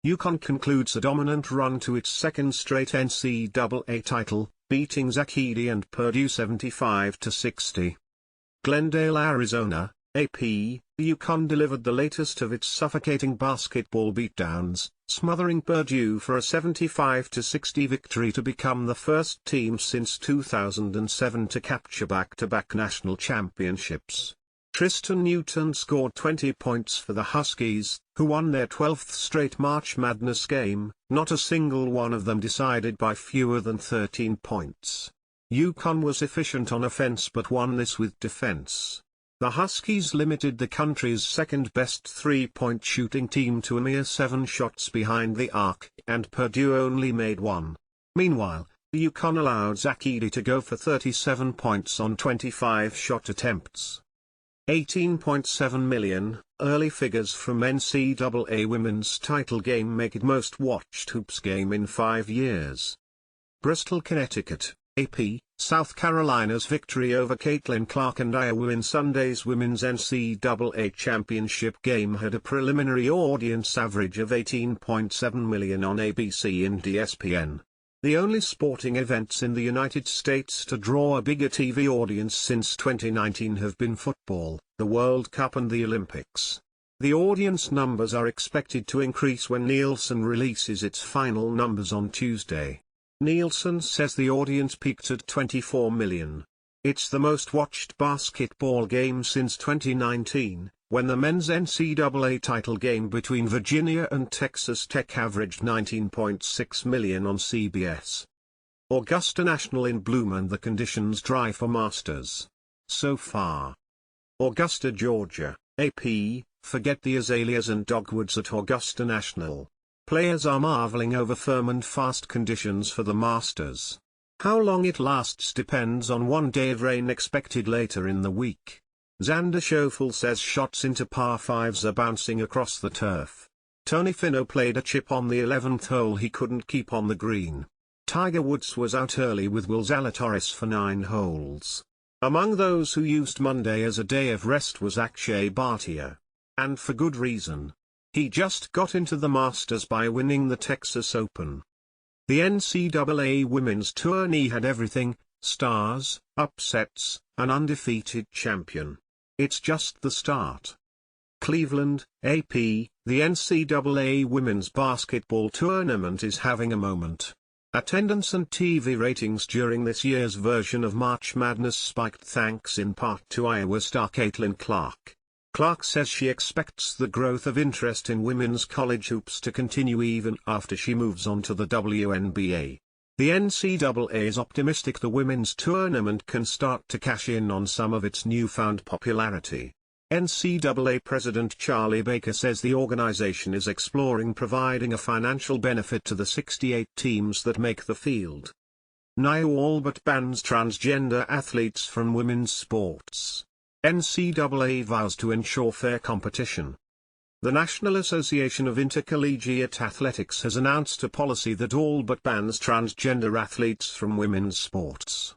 UConn concludes a dominant run to its second straight NCAA title, beating Zach-Edey and Purdue 75-60. Glendale, Arizona, AP, UConn delivered the latest of its suffocating basketball beatdowns, smothering Purdue for a 75-60 victory to become the first team since 2007 to capture back-to-back national championships. Tristan Newton scored 20 points for the Huskies, who won their 12th straight March Madness game, not a single one of them decided by fewer than 13 points. UConn was efficient on offense but won this with defense. The Huskies limited the country's second-best three-point shooting team to a mere 7 shots behind the arc, and Purdue only made 1. Meanwhile, UConn allowed Zach-Edey to go for 37 points on 25 shot attempts. $18.7 million, early figures from NCAA women's title game make it most watched hoops game in 5 years. Bristol, Connecticut, AP, South Carolina's victory over Caitlin Clark and Iowa in Sunday's women's NCAA championship game had a preliminary audience average of 18.7 million on ABC and ESPN. The only sporting events in the United States to draw a bigger TV audience since 2019 have been football, the World Cup and the Olympics. The audience numbers are expected to increase when Nielsen releases its final numbers on Tuesday. Nielsen says the audience peaked at 24 million. It's the most watched basketball game since 2019, when the men's NCAA title game between Virginia and Texas Tech averaged 19.6 million on CBS. Augusta National in bloom and the conditions dry for Masters. So far. Augusta, Georgia, AP, forget the azaleas and dogwoods at Augusta National. Players are marveling over firm and fast conditions for the Masters. How long it lasts depends on one day of rain expected later in the week. Xander Schauffele says shots into par 5s are bouncing across the turf. Tony Finau played a chip on the 11th hole he couldn't keep on the green. Tiger Woods was out early with Will Zalatoris for 9 holes. Among those who used Monday as a day of rest was Akshay Bhatia. And for good reason. He just got into the Masters by winning the Texas Open. The NCAA Women's Tourney had everything: stars, upsets, an undefeated champion. It's just the start. Cleveland, AP, the NCAA Women's Basketball Tournament is having a moment. Attendance and TV ratings during this year's version of March Madness spiked thanks in part to Iowa star Caitlin Clark. Clark says she expects the growth of interest in women's college hoops to continue even after she moves on to the WNBA. The NCAA is optimistic the women's tournament can start to cash in on some of its newfound popularity. NCAA President Charlie Baker says the organization is exploring providing a financial benefit to the 68 teams that make the field. NIU all but bans transgender athletes from women's sports. NCAA vows to ensure fair competition. The National Association of Intercollegiate Athletics has announced a policy that all but bans transgender athletes from women's sports.